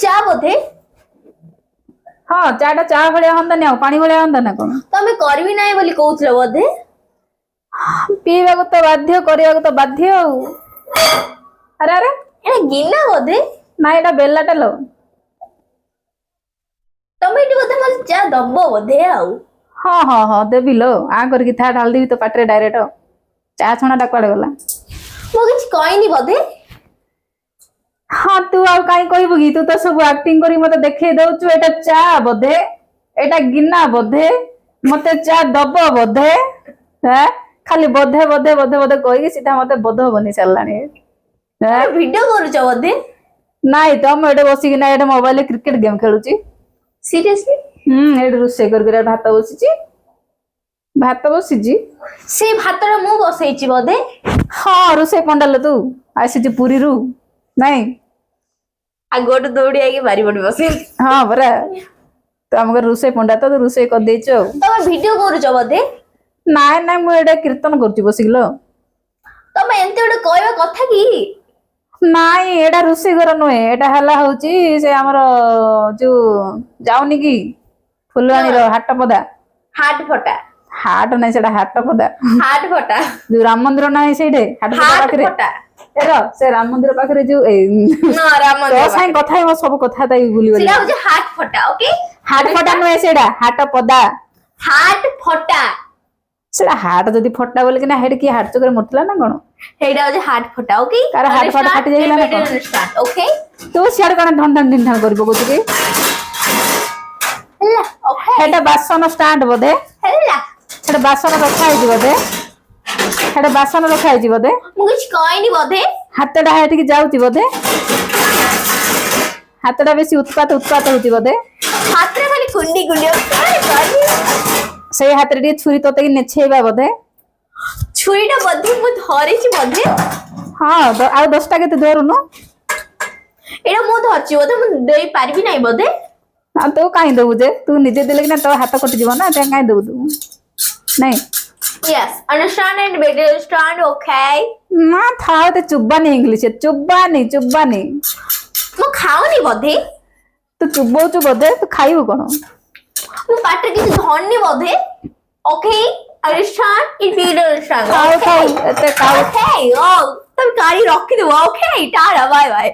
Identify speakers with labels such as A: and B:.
A: ଚା ବୋଧେ?
B: ହଁ ଚାଟା ଚା ଭଳିଆ ହନ୍ତାନି ଆଉ ପାଣି ଭଳିଆ ହନ୍ତା ନା କଣ?
A: ତମେ କରିବି ନାହିଁ ବୋଲି କହୁଥିଲ ବୋଧେ?
B: ପିଇବାକୁ ତ ବାଧ୍ୟ, କରିବାକୁ ତ ବାଧ୍ୟ ଆଉ। ଆରେ ଆରେ
A: ଏଟା ଗିନା ବୋଧେ?
B: ନାଇଁ ଏଟା ବେଲାଟା ଲ।
A: ତମେ ଏଠି ବୋଧେ ମତେ ଚା ଦବ ବୋଧେ ଆଉ।
B: ହଁ ହଁ ହଁ ଦେବି ଲୋ, ଆ କରିକି ଥା ଢାଳିଦେବି ତ ପାଟିରେ ଡାଇରେକ୍ଟ। ଚା ଛଣାଟା କୁଆଡେ ଗଲା?
A: ମୁଁ କିଛି କହିନି ବୋଧେ?
B: ହଁ ତୁ ଆଉ କାଇଁ କହିବୁ କି? ତୁ ତ ସବୁ ଆକ୍ଟିଂ କରି ମତେ ଦେଖେଇ ଦଉଛୁ ଏଟା ଚା ବୋଧେ, ଏଟା ଗିନା ବୋଧେ, ମତେ ଚା ଦବ ବୋଧେ। ହେଁ ଖାଲି ବୋଧେ ବୋଧେ ବୋଧେ ବୋଧେ କହିକି ସିଧା ମତେ ବୋଧ ବନି ସାରିଲାଣି।
A: ଭିଡିଓ କରୁଛ ବୋଧେ?
B: ନାଇଁ ତ ମୁଁ ଏଠି ବସିକିନା ଏଠି ମୋବାଇଲରେ କ୍ରିକେଟ ଗେମ୍ ଖେଳୁଛି।
A: ସିରିୟସଲି?
B: ଏଠି ରୋଷେଇ କରି ଭାତ ବସିଛି। ଭାତ ବସିଛି।
A: ସେ ଭାତଟା ମୁଁ ବସେଇଛି ବୋଧେ?
B: ହଁ ରୋଷେଇ ପଣ୍ଡାଲୋ ତୁ, ଆସିଛୁ ପୁରୀରୁ ନାଇଁ?
A: ଆଗଠୁ ଦୌଡି ଆଇକି ବାରିପଟେ ବସିଲି।
B: ହଁ ପରା, ତୁ ଆମ ଘରେ ରୋଷେଇ ପଣ୍ଡା ତ, ତୁ ରୋଷେଇ କରିଦେଇଛୁ ଆଉ।
A: ତମେ ଭିଡିଓ କରୁଛ ବୋଧେ?
B: ନାଇଁ ନାଇଁ ମୁଁ ଏଇଟା କୀର୍ତ୍ତନ କରୁଛି ବସିକି ଲୋ।
A: ତମେ ଏମିତି ଗୋଟେ କହିବା କଥା କି?
B: ନାଇଁ ଏଇଟା ରୋଷେଇ ଘର ନୁହେଁ, ଏଇଟା ହେଲା ହଉଛି ସେ ଆମର ଯୋଉ ଯାଉନି କି ଫୁଲବାଣୀର ହାଟ ପଦା।
A: ହାଟ ଫଟା।
B: ହାଟ ନାଇଁ ସେଟା ହାଟ ପଦା।
A: ହାଟ ଫଟା।
B: ଯୋଉ ରାମ ମନ୍ଦିର ନାହିଁ ସେଇଠି ହାଟ ପଦା ପାଖରେ।
A: ଫଟା।
B: ସେ ରାମ ମନ୍ଦିର ପାଖରେ ଯୋଉ
A: ରାମ
B: ତୋ
A: ମନ୍ଦିର
B: ସାଙ୍ଗେ
A: ପାଖରେ।
B: କଥା ହେଇ ମୋ ସବୁ କଥାବାର୍ତ୍ତା ଭୁଲିଗଲି।
A: ସେଟା ହଉଛି ହାଟ ଫଟା, ଓକେ?
B: ହାଟ ଫଟା ନୁହେଁ ସେଇଟା ହାଟ ପଦା।
A: ହାଟ ଫଟା।
B: ସେଟା ହାଟ ଯଦି ଫଟା ବୋଲିକିନା ହେଇଠି କିଏ ହାଟ ଚୋକରେ ମରୁଥିଲା ନା କଣ?
A: ସେଇଟା ହଉଛି ହାଟ ଫଟା, ଓକେ?
B: କାର ହାଟ ଫାଟ ଫାଟି ଯାଇଥିଲା ନା କଣ?
A: ଓକେ?
B: ତୁ ସିଆଡେ କଣ ଢନ୍ ଢନ୍ ଢିନ୍ ଢାନ୍ କରି ପକଉଛୁ କି?
A: ହେଲା, ଓକେ?
B: ସେଟା ବାସନ ଷ୍ଟାଣ୍ଡ ବୋଧେ?
A: ହେଲା।
B: ସେଟା ବାସନ ରଖା ହେଇଛି ବୋଧେ? ସେଟା ବାସନ ରଖା ହେଇଛି ବୋଧେ?
A: ମୁଁ କିଛି କହିନି ବୋଧେ?
B: ହାତଟା ହେଠିକି ଯାଉଛି ବୋଧେ? ହାତଟା ବେଶୀ ଉତ୍ପାତ ହଉଛି ବୋଧେ?
A: ହାତରେ ଖାଲି କୁଣ୍ଡି କୁଣ୍ଡି।
B: ସେଇ ହାତରେ ଟିକେ ଛୁରୀ ତତେକି ନେଛେଇବା ବୋଧେ?
A: ଛୁରୀଟା ବୋଧେ ମୁଁ ଧରିଛି ବୋଧେ?
B: ହଁ ଆଉ 10ଟା କେତେ ଧରୁନୁ?
A: ଏଇଟା ମୁଁ ଧରିଛି ବୋଧେ, ମୁଁ ଦେଇ ପାରିବି ନାହିଁ ବୋଧେ?
B: ଆଉ ତୁ କାହିଁ ଦବୁ ଯେ? ତୁ ନିଜେ ଦେଲେ କିନା ତୋ ହାତ କଟିଯିବ ନା, କାହିଁ ଦବୁ ତୁ? ନାଇଁ?
A: Yes, understand and better understand, okay?
B: ନା ଥାଉ ଏତେ ଚୁବାନି ଇଂଲିଶ, ଚୁବାନି।
A: ମୁଁ ଖାଉନି ବୋଧେ?
B: ତୁ ଚୁବଉଛୁ ବୋଧେ, ତୁ ଖାଇବୁ କଣ?
A: ମୁଁ ପାଟିରେ କିଛି ଧରିନି ବୋଧେ? Okay? Understand and better understand,
B: ଥାଉ
A: okay?
B: ଏତେ ଖାଉ।
A: Okay, ତମେ ଗାଡି ରଖିଦବ, okay? Tata, bye bye.